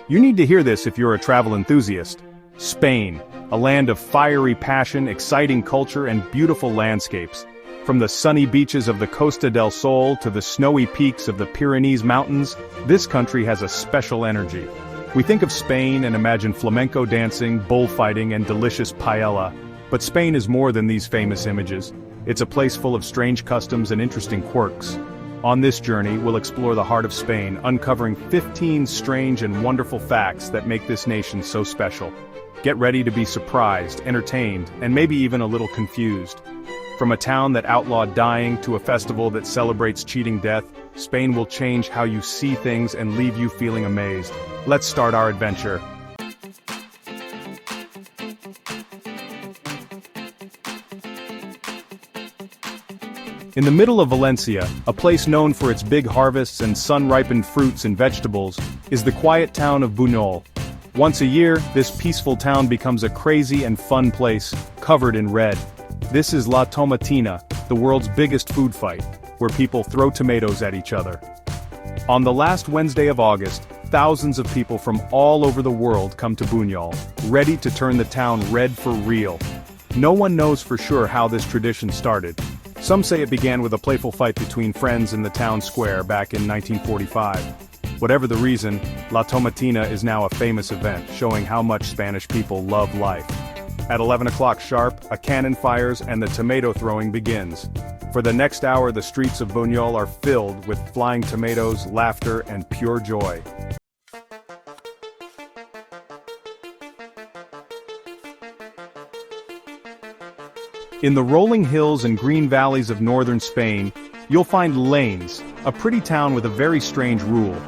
You need to hear this if you're a travel enthusiast. Spain, a land of fiery passion, exciting culture, and beautiful landscapes. From the sunny beaches of the Costa del Sol to the snowy peaks of the Pyrenees Mountains, this country has a special energy. We think of Spain and imagine flamenco dancing, bullfighting, and delicious paella. But Spain is more than these famous images. It's a place full of strange customs and interesting quirks. On this journey, we'll explore the heart of Spain, uncovering 15 strange and wonderful facts that make this nation so special. Get ready to be surprised, entertained, and maybe even a little confused. From a town that outlawed dying to a festival that celebrates cheating death, Spain will change how you see things and leave you feeling amazed. Let's start our adventure. In the middle of Valencia, a place known for its big harvests and sun-ripened fruits and vegetables, is the quiet town of Buñol. Once a year, this peaceful town becomes a crazy and fun place, covered in red. This is La Tomatina, the world's biggest food fight, where people throw tomatoes at each other. On the last Wednesday of August, thousands of people from all over the world come to Buñol, ready to turn the town red for real. No one knows for sure how this tradition started. Some say it began with a playful fight between friends in the town square back in 1945. Whatever the reason, La Tomatina is now a famous event, showing how much Spanish people love life. At 11 o'clock sharp, a cannon fires and the tomato throwing begins. For the next hour, the streets of Buñol are filled with flying tomatoes, laughter, and pure joy. In the rolling hills and green valleys of northern Spain, you'll find Lanes, a pretty town with a very strange rule.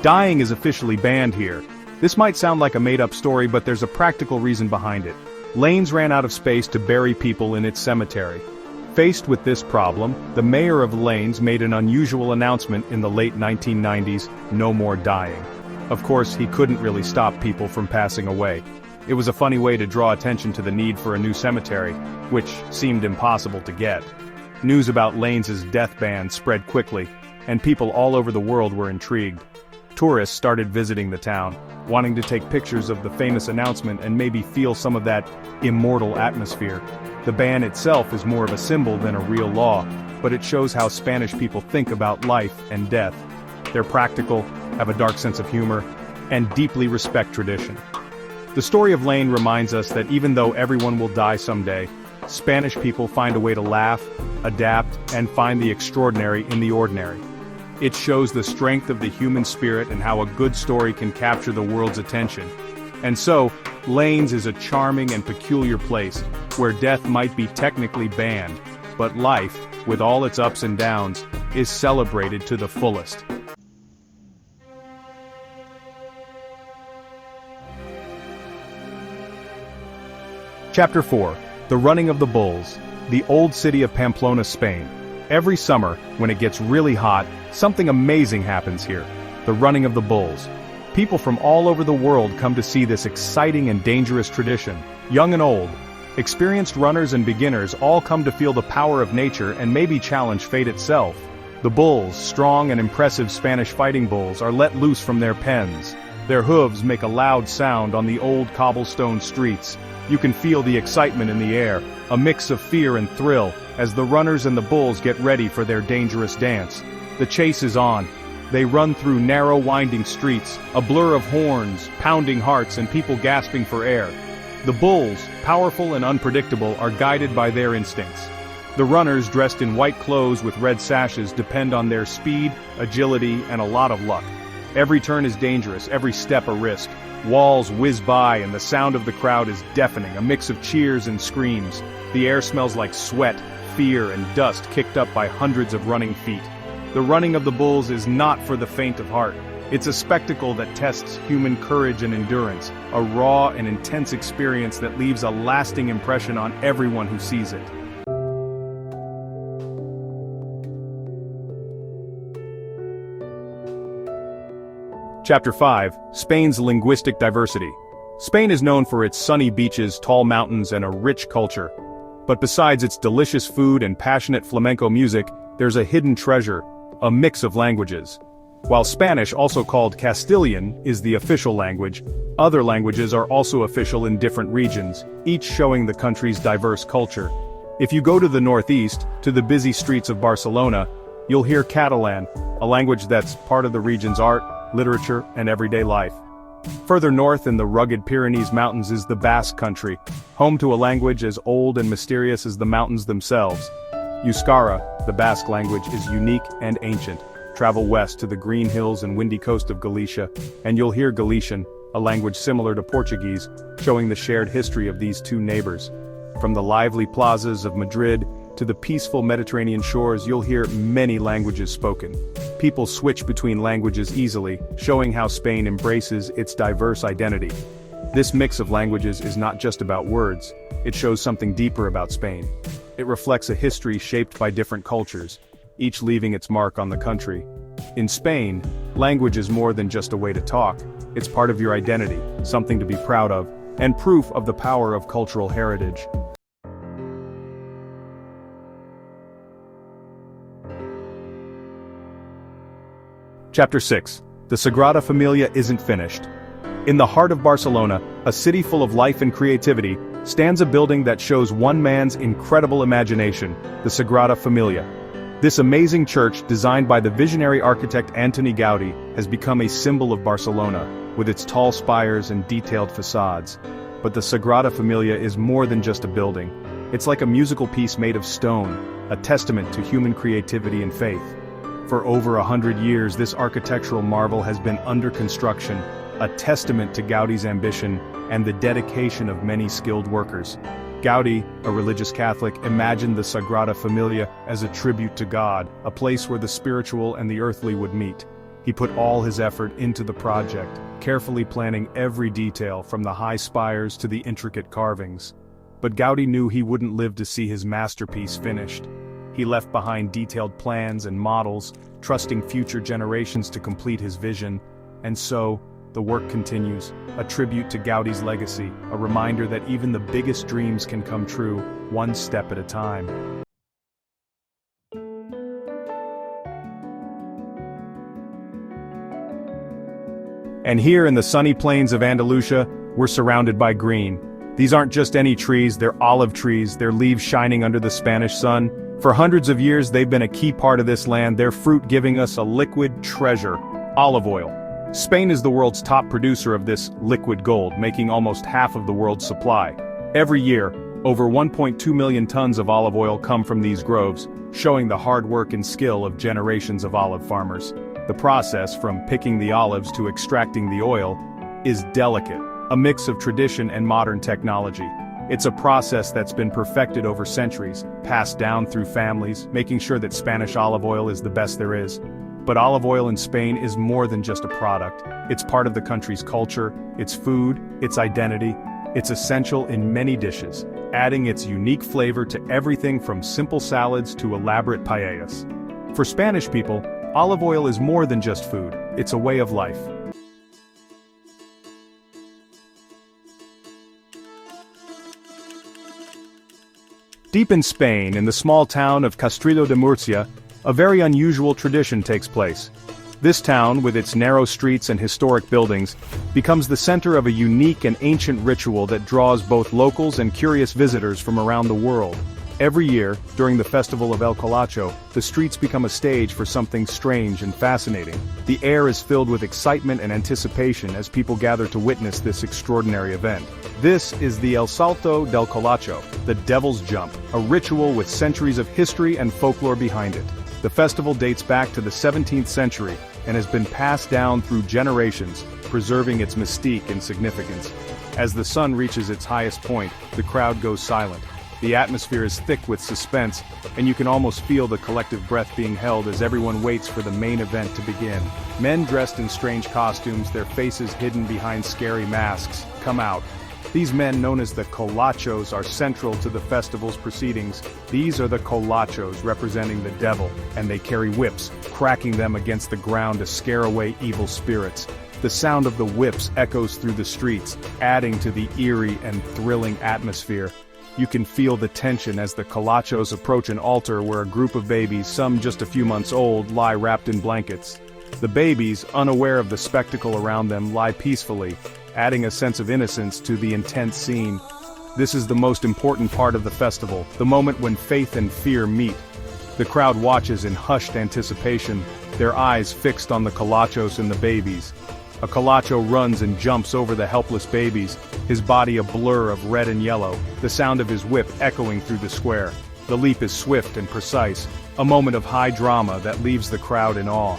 Dying is officially banned here. This might sound like a made-up story, but there's a practical reason behind it. Lanes ran out of space to bury people in its cemetery. Faced with this problem, the mayor of Lanes made an unusual announcement in the late 1990s: no more dying. Of course, he couldn't really stop people from passing away. It was a funny way to draw attention to the need for a new cemetery, which seemed impossible to get. News about Lanes' death ban spread quickly, and people all over the world were intrigued. Tourists started visiting the town, wanting to take pictures of the famous announcement and maybe feel some of that immortal atmosphere. The ban itself is more of a symbol than a real law, but it shows how Spanish people think about life and death. They're practical, have a dark sense of humor, and deeply respect tradition. The story of Lane reminds us that even though everyone will die someday, Spanish people find a way to laugh, adapt, and find the extraordinary in the ordinary. It shows the strength of the human spirit and how a good story can capture the world's attention. And so, Lanes is a charming and peculiar place, where death might be technically banned, but life, with all its ups and downs, is celebrated to the fullest. Chapter 4. The Running of the Bulls. The old city of Pamplona, Spain. Every summer, when it gets really hot, something amazing happens here. The running of the bulls. People from all over the world come to see this exciting and dangerous tradition. Young and old, experienced runners and beginners all come to feel the power of nature and maybe challenge fate itself. The bulls, strong and impressive Spanish fighting bulls, are let loose from their pens. Their hooves make a loud sound on the old cobblestone streets. You can feel the excitement in the air, a mix of fear and thrill, as the runners and the bulls get ready for their dangerous dance. The chase is on. They run through narrow, winding streets, a blur of horns, pounding hearts, and people gasping for air. The bulls, powerful and unpredictable, are guided by their instincts. The runners, dressed in white clothes with red sashes, depend on their speed, agility, and a lot of luck. Every turn is dangerous, every step a risk. Walls whiz by and the sound of the crowd is deafening, a mix of cheers and screams. The air smells like sweat, fear, and dust kicked up by hundreds of running feet. The running of the bulls is not for the faint of heart. It's a spectacle that tests human courage and endurance, a raw and intense experience that leaves a lasting impression on everyone who sees it. Chapter 5. Spain's Linguistic Diversity. Spain is known for its sunny beaches, tall mountains, and a rich culture. But besides its delicious food and passionate flamenco music, there's a hidden treasure, a mix of languages. While Spanish, also called Castilian, is the official language, other languages are also official in different regions, each showing the country's diverse culture. If you go to the northeast, to the busy streets of Barcelona, you'll hear Catalan, a language that's part of the region's art, literature, and everyday life. Further north in the rugged Pyrenees Mountains is the Basque Country, home to a language as old and mysterious as the mountains themselves. Euskara, the Basque language, is unique and ancient. Travel west to the green hills and windy coast of Galicia, and you'll hear Galician, a language similar to Portuguese, showing the shared history of these two neighbors. From the lively plazas of Madrid to the peaceful Mediterranean shores, you'll hear many languages spoken. People switch between languages easily, showing how Spain embraces its diverse identity. This mix of languages is not just about words, it shows something deeper about Spain. It reflects a history shaped by different cultures, each leaving its mark on the country. In Spain, language is more than just a way to talk, it's part of your identity, something to be proud of, and proof of the power of cultural heritage. Chapter 6. The Sagrada Familia isn't finished. In the heart of Barcelona, a city full of life and creativity, stands a building that shows one man's incredible imagination, the Sagrada Familia. This amazing church, designed by the visionary architect Antoni Gaudí, has become a symbol of Barcelona, with its tall spires and detailed facades. But the Sagrada Familia is more than just a building. It's like a musical piece made of stone, a testament to human creativity and faith. For over 100 years, this architectural marvel has been under construction, a testament to Gaudí's ambition and the dedication of many skilled workers. Gaudí, a religious Catholic, imagined the Sagrada Familia as a tribute to God, a place where the spiritual and the earthly would meet. He put all his effort into the project, carefully planning every detail from the high spires to the intricate carvings. But Gaudí knew he wouldn't live to see his masterpiece finished. He left behind detailed plans and models, trusting future generations to complete his vision. And so, the work continues, a tribute to Gaudí's legacy, a reminder that even the biggest dreams can come true, one step at a time. And here in the sunny plains of Andalusia, we're surrounded by green. These aren't just any trees, they're olive trees, their leaves shining under the Spanish sun. For hundreds of years, they've been a key part of this land, their fruit giving us a liquid treasure, olive oil. Spain is the world's top producer of this liquid gold, making almost half of the world's supply. Every year, over 1.2 million tons of olive oil come from these groves, showing the hard work and skill of generations of olive farmers. The process, from picking the olives to extracting the oil, is delicate, a mix of tradition and modern technology. It's a process that's been perfected over centuries, passed down through families, making sure that Spanish olive oil is the best there is. But olive oil in Spain is more than just a product. It's part of the country's culture, its food, its identity. It's essential in many dishes, adding its unique flavor to everything from simple salads to elaborate paellas. For Spanish people, olive oil is more than just food, it's a way of life. Deep in Spain, in the small town of Castrillo de Murcia, a very unusual tradition takes place. This town, with its narrow streets and historic buildings, becomes the center of a unique and ancient ritual that draws both locals and curious visitors from around the world. Every year, during the festival of Elcacho, the streets become a stage for something strange and fascinating. The air is filled with excitement and anticipation as people gather to witness this extraordinary event. This is the El Salto del Colacho, the Devil's Jump, a ritual with centuries of history and folklore behind it. The festival dates back to the 17th century and has been passed down through generations, preserving its mystique and significance. As the sun reaches its highest point, the crowd goes silent. The atmosphere is thick with suspense, and you can almost feel the collective breath being held as everyone waits for the main event to begin. Men dressed in strange costumes, their faces hidden behind scary masks, come out. These men, known as the colachos, are central to the festival's proceedings. These are the colachos representing the devil, and they carry whips, cracking them against the ground to scare away evil spirits. The sound of the whips echoes through the streets, adding to the eerie and thrilling atmosphere. You can feel the tension as the colachos approach an altar where a group of babies, some just a few months old, lie wrapped in blankets. The babies, unaware of the spectacle around them, lie peacefully, adding a sense of innocence to the intense scene. This is the most important part of the festival, the moment when faith and fear meet. The crowd watches in hushed anticipation, their eyes fixed on the Elcachos and the babies. A Elcacho runs and jumps over the helpless babies, his body a blur of red and yellow, the sound of his whip echoing through the square. The leap is swift and precise, a moment of high drama that leaves the crowd in awe.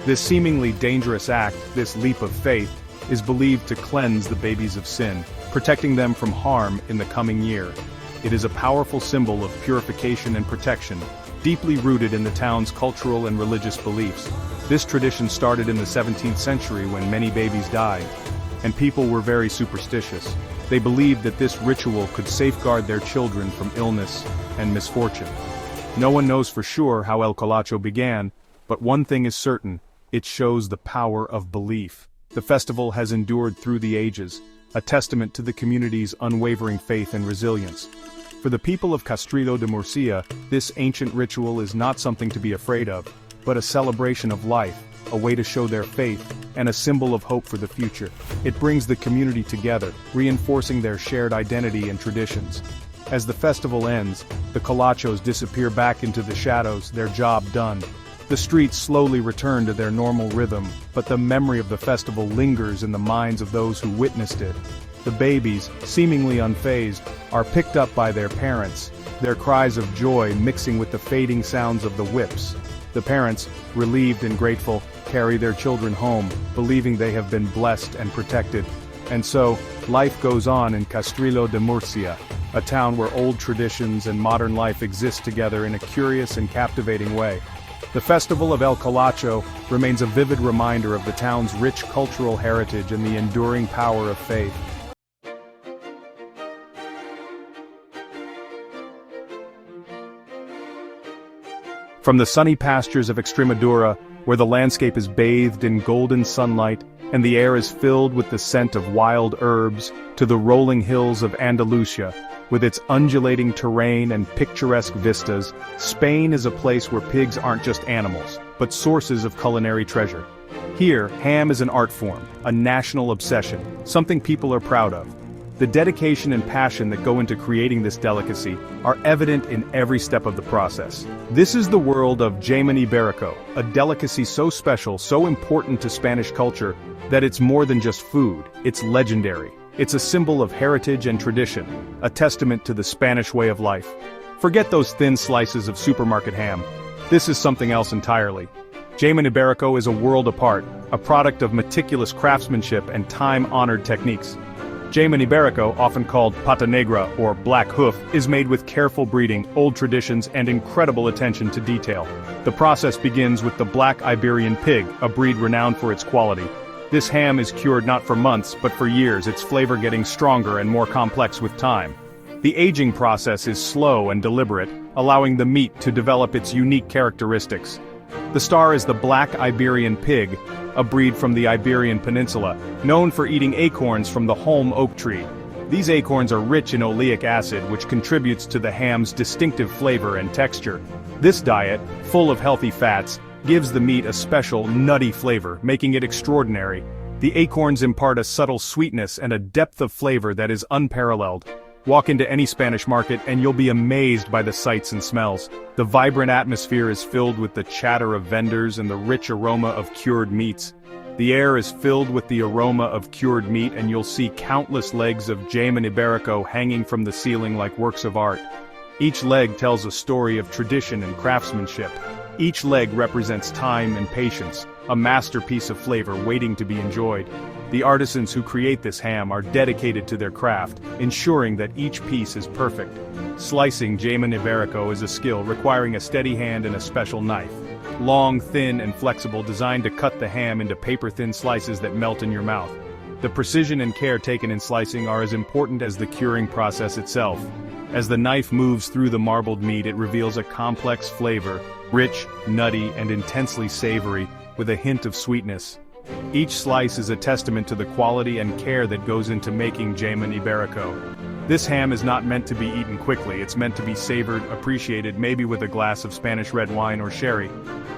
This seemingly dangerous act, this leap of faith, is believed to cleanse the babies of sin, protecting them from harm in the coming year. It is a powerful symbol of purification and protection, deeply rooted in the town's cultural and religious beliefs. This tradition started in the 17th century when many babies died, and people were very superstitious. They believed that this ritual could safeguard their children from illness and misfortune. No one knows for sure how El Elcacho began, but one thing is certain: it shows the power of belief. The festival has endured through the ages, a testament to the community's unwavering faith and resilience. For the people of Castello de Murcia, this ancient ritual is not something to be afraid of, but a celebration of life, a way to show their faith, and a symbol of hope for the future. It brings the community together, reinforcing their shared identity and traditions. As the festival ends, the Elcachos disappear back into the shadows, their job done. The streets slowly return to their normal rhythm, but the memory of the festival lingers in the minds of those who witnessed it. The babies, seemingly unfazed, are picked up by their parents, their cries of joy mixing with the fading sounds of the whips. The parents, relieved and grateful, carry their children home, believing they have been blessed and protected. And so, life goes on in Castello de Murcia, a town where old traditions and modern life exist together in a curious and captivating way. The Festival of El Elcacho remains a vivid reminder of the town's rich cultural heritage and the enduring power of faith. From the sunny pastures of Extremadura, where the landscape is bathed in golden sunlight, and the air is filled with the scent of wild herbs, to the rolling hills of Andalusia, with its undulating terrain and picturesque vistas, Spain is a place where pigs aren't just animals, but sources of culinary treasure. Here, ham is an art form, a national obsession, something people are proud of. The dedication and passion that go into creating this delicacy are evident in every step of the process. This is the world of jamón ibérico, a delicacy so special, so important to Spanish culture, that it's more than just food, it's legendary. It's a symbol of heritage and tradition, a testament to the Spanish way of life. Forget those thin slices of supermarket ham. This is something else entirely. Jamón ibérico is a world apart, a product of meticulous craftsmanship and time-honored techniques. Jamón ibérico, often called pata negra or black hoof, is made with careful breeding, old traditions, and incredible attention to detail. The process begins with the black Iberian pig, a breed renowned for its quality. This ham is cured not for months, but for years, its flavor getting stronger and more complex with time. The aging process is slow and deliberate, allowing the meat to develop its unique characteristics. The star is the black Iberian pig, a breed from the Iberian Peninsula, known for eating acorns from the holm oak tree. These acorns are rich in oleic acid, which contributes to the ham's distinctive flavor and texture. This diet, full of healthy fats, gives the meat a special, nutty flavor, making it extraordinary. The acorns impart a subtle sweetness and a depth of flavor that is unparalleled. Walk into any Spanish market and you'll be amazed by the sights and smells. The vibrant atmosphere is filled with the chatter of vendors and the rich aroma of cured meats. The air is filled with the aroma of cured meat, and you'll see countless legs of jamón ibérico hanging from the ceiling like works of art. Each leg tells a story of tradition and craftsmanship. Each leg represents time and patience, a masterpiece of flavor waiting to be enjoyed. The artisans who create this ham are dedicated to their craft, ensuring that each piece is perfect. Slicing jamón ibérico is a skill requiring a steady hand and a special knife. Long, thin, and flexible, designed to cut the ham into paper-thin slices that melt in your mouth. The precision and care taken in slicing are as important as the curing process itself. As the knife moves through the marbled meat, it reveals a complex flavor, rich, nutty, and intensely savory, with a hint of sweetness. Each slice is a testament to the quality and care that goes into making jamón ibérico. This ham is not meant to be eaten quickly, it's meant to be savored, appreciated, maybe with a glass of Spanish red wine or sherry.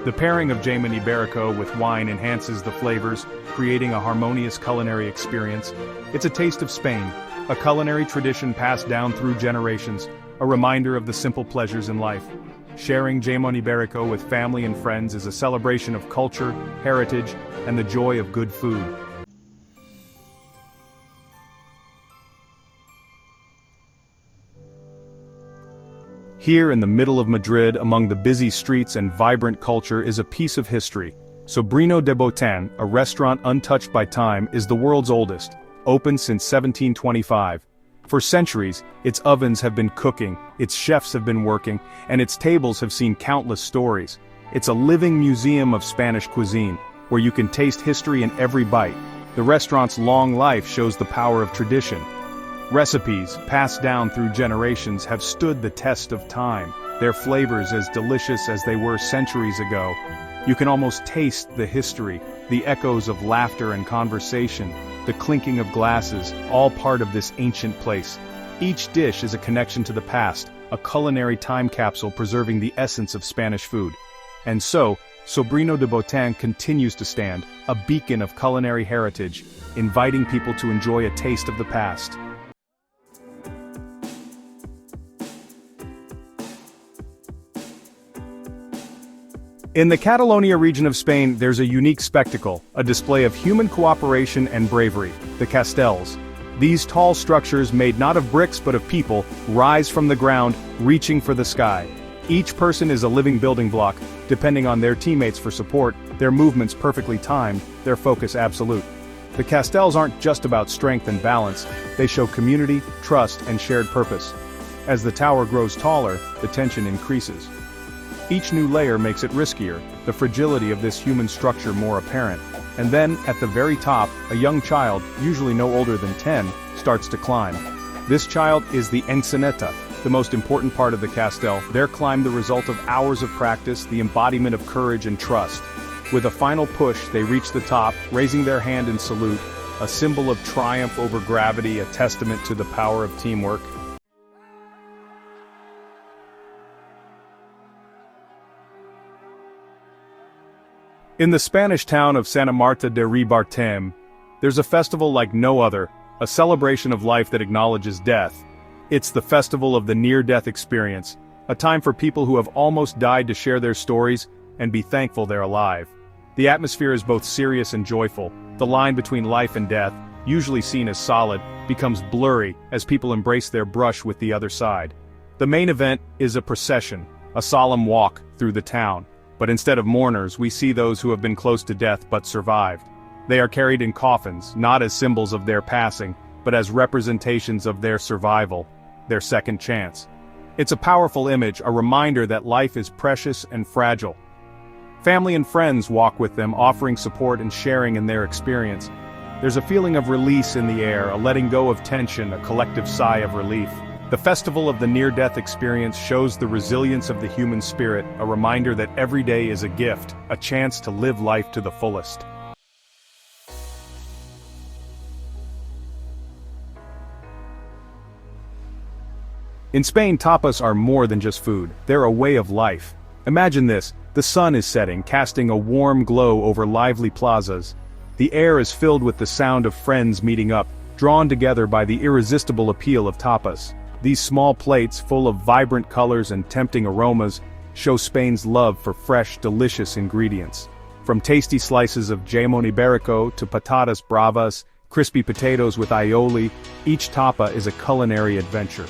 The pairing of jamon iberico with wine enhances the flavors, creating a harmonious culinary experience. It's a taste of Spain, a culinary tradition passed down through generations, a reminder of the simple pleasures in life. Sharing jamon iberico with family and friends is a celebration of culture, heritage, and the joy of good food. Here in the middle of Madrid, among the busy streets and vibrant culture, is a piece of history. Sobrino de Botan, a restaurant untouched by time, is the world's oldest, opened since 1725. For centuries, its ovens have been cooking, its chefs have been working, and its tables have seen countless stories. It's a living museum of Spanish cuisine, where you can taste history in every bite. The restaurant's long life shows the power of tradition. Recipes, passed down through generations, have stood the test of time, their flavors as delicious as they were centuries ago. You can almost taste the history, the echoes of laughter and conversation, the clinking of glasses, all part of this ancient place. Each dish is a connection to the past, a culinary time capsule preserving the essence of Spanish food. And so, Sobrino de Botan continues to stand, a beacon of culinary heritage, inviting people to enjoy a taste of the past. In the Catalonia region of Spain, there's a unique spectacle, a display of human cooperation and bravery, the Castels. These tall structures, made not of bricks but of people, rise from the ground, reaching for the sky. Each person is a living building block, depending on their teammates for support, their movements perfectly timed, their focus absolute. The Castels aren't just about strength and balance, they show community, trust, and shared purpose. As the tower grows taller, the tension increases. Each new layer makes it riskier, the fragility of this human structure more apparent. And then, at the very top, a young child, usually no older than 10, starts to climb. This child is the encineta, the most important part of the Castel, their climb the result of hours of practice, the embodiment of courage and trust. With a final push, they reach the top, raising their hand in salute, a symbol of triumph over gravity, a testament to the power of teamwork. In the Spanish town of Santa Marta de Ribartem, there's a festival like no other, a celebration of life that acknowledges death. It's the festival of the near-death experience, a time for people who have almost died to share their stories and be thankful they're alive. The atmosphere is both serious and joyful. The line between life and death, usually seen as solid, becomes blurry as people embrace their brush with the other side. The main event is a procession, a solemn walk through the town. But instead of mourners, we see those who have been close to death but survived. They are carried in coffins, not as symbols of their passing, but as representations of their survival, their second chance. It's a powerful image, a reminder that life is precious and fragile. Family and friends walk with them, offering support and sharing in their experience. There's a feeling of release in the air, a letting go of tension, a collective sigh of relief. The festival of the near-death experience shows the resilience of the human spirit, a reminder that every day is a gift, a chance to live life to the fullest. In Spain, tapas are more than just food, they're a way of life. Imagine this, the sun is setting, casting a warm glow over lively plazas. The air is filled with the sound of friends meeting up, drawn together by the irresistible appeal of tapas. These small plates, full of vibrant colors and tempting aromas, show Spain's love for fresh, delicious ingredients. From tasty slices of jamon iberico to patatas bravas, crispy potatoes with aioli, each tapa is a culinary adventure.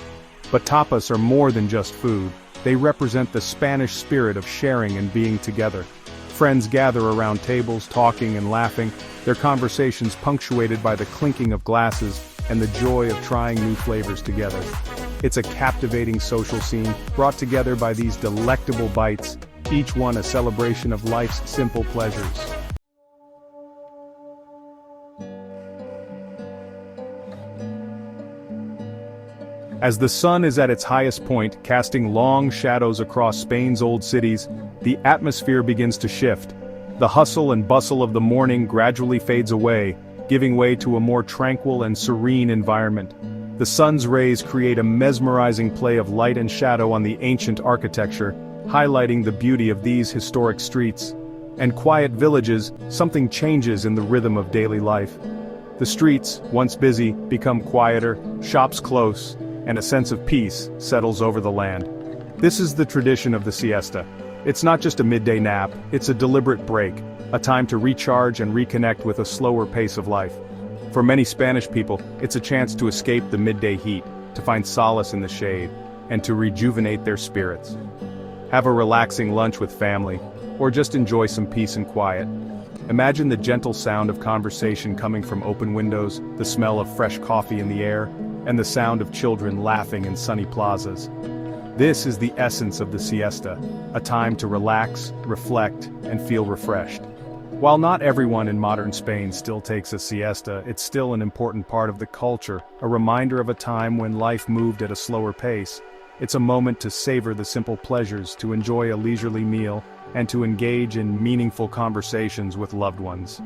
But tapas are more than just food. They represent the Spanish spirit of sharing and being together. Friends gather around tables, talking and laughing, their conversations punctuated by the clinking of glasses and the joy of trying new flavors together. It's a captivating social scene, brought together by these delectable bites, each one a celebration of life's simple pleasures. As the sun is at its highest point, casting long shadows across Spain's old cities, the atmosphere begins to shift. The hustle and bustle of the morning gradually fades away, giving way to a more tranquil and serene environment. The sun's rays create a mesmerizing play of light and shadow on the ancient architecture, highlighting the beauty of these historic streets. And quiet villages, something changes in the rhythm of daily life. The streets, once busy, become quieter, shops close, and a sense of peace settles over the land. This is the tradition of the siesta. It's not just a midday nap, it's a deliberate break, a time to recharge and reconnect with a slower pace of life. For many Spanish people, it's a chance to escape the midday heat, to find solace in the shade, and to rejuvenate their spirits. Have a relaxing lunch with family, or just enjoy some peace and quiet. Imagine the gentle sound of conversation coming from open windows, the smell of fresh coffee in the air, and the sound of children laughing in sunny plazas. This is the essence of the siesta, a time to relax, reflect, and feel refreshed. While not everyone in modern Spain still takes a siesta, it's still an important part of the culture, a reminder of a time when life moved at a slower pace. It's a moment to savor the simple pleasures, to enjoy a leisurely meal, and to engage in meaningful conversations with loved ones.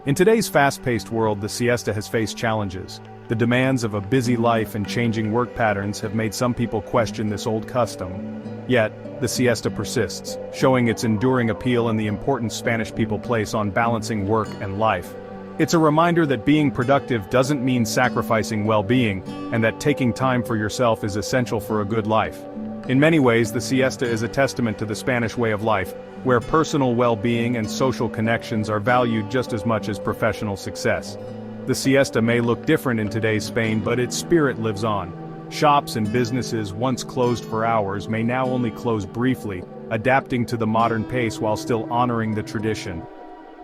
In today's fast-paced world, the siesta has faced challenges. The demands of a busy life and changing work patterns have made some people question this old custom. Yet, the siesta persists, showing its enduring appeal and the importance Spanish people place on balancing work and life. It's a reminder that being productive doesn't mean sacrificing well-being, and that taking time for yourself is essential for a good life. In many ways, the siesta is a testament to the Spanish way of life, where personal well-being and social connections are valued just as much as professional success. The siesta may look different in today's Spain, but its spirit lives on. Shops and businesses once closed for hours may now only close briefly, adapting to the modern pace while still honoring the tradition.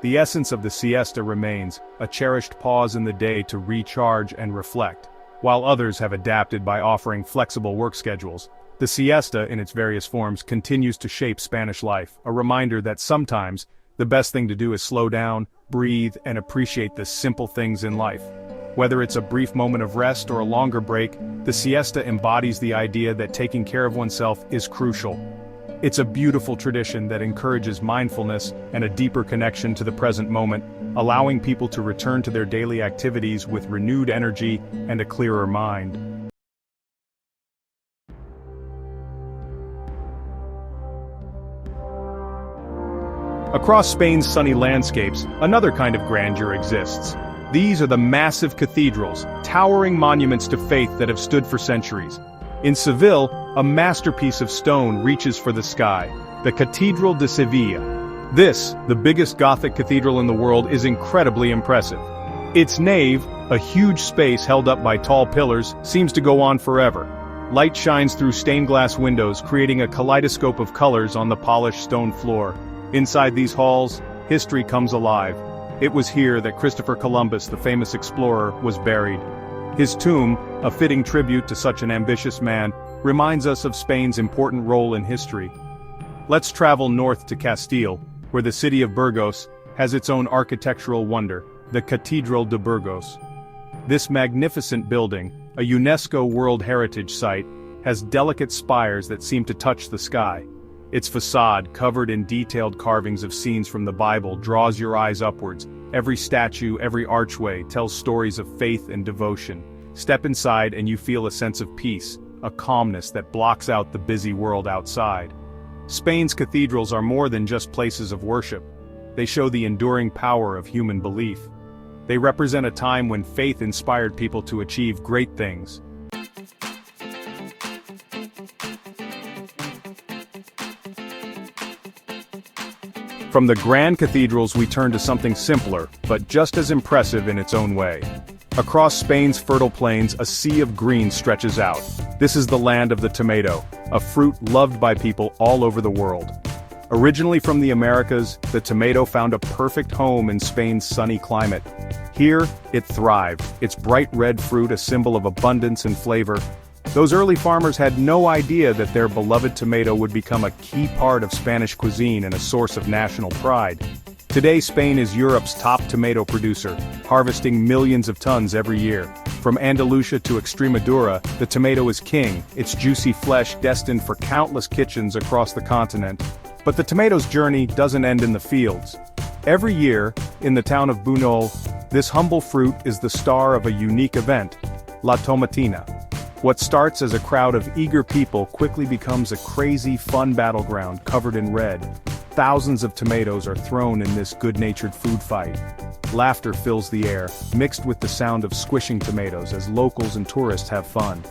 The essence of the siesta remains, a cherished pause in the day to recharge and reflect. While others have adapted by offering flexible work schedules, the siesta, in its various forms, continues to shape Spanish life, a reminder that sometimes, the best thing to do is slow down, breathe, and appreciate the simple things in life. Whether it's a brief moment of rest or a longer break, the siesta embodies the idea that taking care of oneself is crucial. It's a beautiful tradition that encourages mindfulness and a deeper connection to the present moment, allowing people to return to their daily activities with renewed energy and a clearer mind. Across Spain's sunny landscapes, another kind of grandeur exists. These are the massive cathedrals, towering monuments to faith that have stood for centuries. In Seville, a masterpiece of stone reaches for the sky, the Cathedral de Sevilla. This, the biggest Gothic cathedral in the world, is incredibly impressive. Its nave, a huge space held up by tall pillars, seems to go on forever. Light shines through stained glass windows, creating a kaleidoscope of colors on the polished stone floor. Inside these halls, history comes alive. It was here that Christopher Columbus, the famous explorer, was buried. His tomb, a fitting tribute to such an ambitious man, reminds us of Spain's important role in history. Let's travel north to Castile, where the city of Burgos has its own architectural wonder, the Cathedral de Burgos. This magnificent building, a UNESCO World Heritage Site, has delicate spires that seem to touch the sky. Its facade, covered in detailed carvings of scenes from the Bible, draws your eyes upwards. Every statue, every archway, tells stories of faith and devotion. Step inside and you feel a sense of peace, a calmness that blocks out the busy world outside. Spain's cathedrals are more than just places of worship. They show the enduring power of human belief. They represent a time when faith inspired people to achieve great things. From the grand cathedrals we turn to something simpler, but just as impressive in its own way. Across Spain's fertile plains, a sea of green stretches out. This is the land of the tomato, a fruit loved by people all over the world. Originally from the Americas, the tomato found a perfect home in Spain's sunny climate. Here, it thrived, its bright red fruit a symbol of abundance and flavor. Those early farmers had no idea that their beloved tomato would become a key part of Spanish cuisine and a source of national pride. Today, Spain is Europe's top tomato producer, harvesting millions of tons every year. From Andalusia to Extremadura, the tomato is king, its juicy flesh destined for countless kitchens across the continent. But the tomato's journey doesn't end in the fields. Every year, in the town of Buñol, this humble fruit is the star of a unique event, La Tomatina. What starts as a crowd of eager people quickly becomes a crazy, fun battleground covered in red. Thousands of tomatoes are thrown in this good-natured food fight. Laughter fills the air, mixed with the sound of squishing tomatoes as locals and tourists have fun.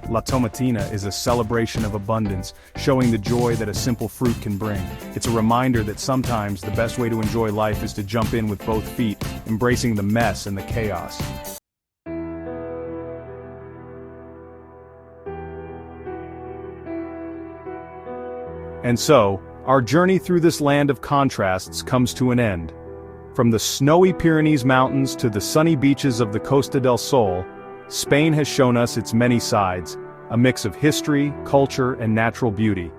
La Tomatina is a celebration of abundance, showing the joy that a simple fruit can bring. It's a reminder that sometimes the best way to enjoy life is to jump in with both feet, embracing the mess and the chaos. And so, our journey through this land of contrasts comes to an end. From the snowy Pyrenees mountains to the sunny beaches of the Costa del Sol, Spain has shown us its many sides, a mix of history, culture, and natural beauty.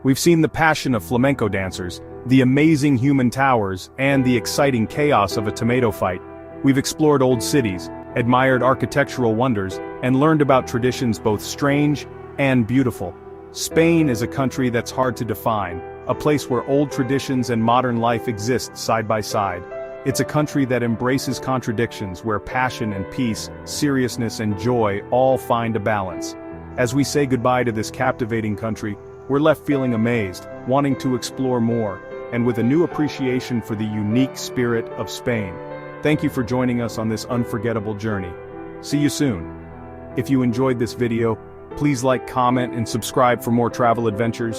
We've seen the passion of flamenco dancers, the amazing human towers, and the exciting chaos of a tomato fight. We've explored old cities, admired architectural wonders, and learned about traditions both strange and beautiful. Spain is a country that's hard to define, a place where old traditions and modern life exist side by side. It's a country that embraces contradictions, where passion and peace, seriousness and joy all find a balance. As we say goodbye to this captivating country, we're left feeling amazed, wanting to explore more, and with a new appreciation for the unique spirit of Spain. Thank you for joining us on this unforgettable journey. See you soon. If you enjoyed this video, please like, comment, and subscribe for more travel adventures.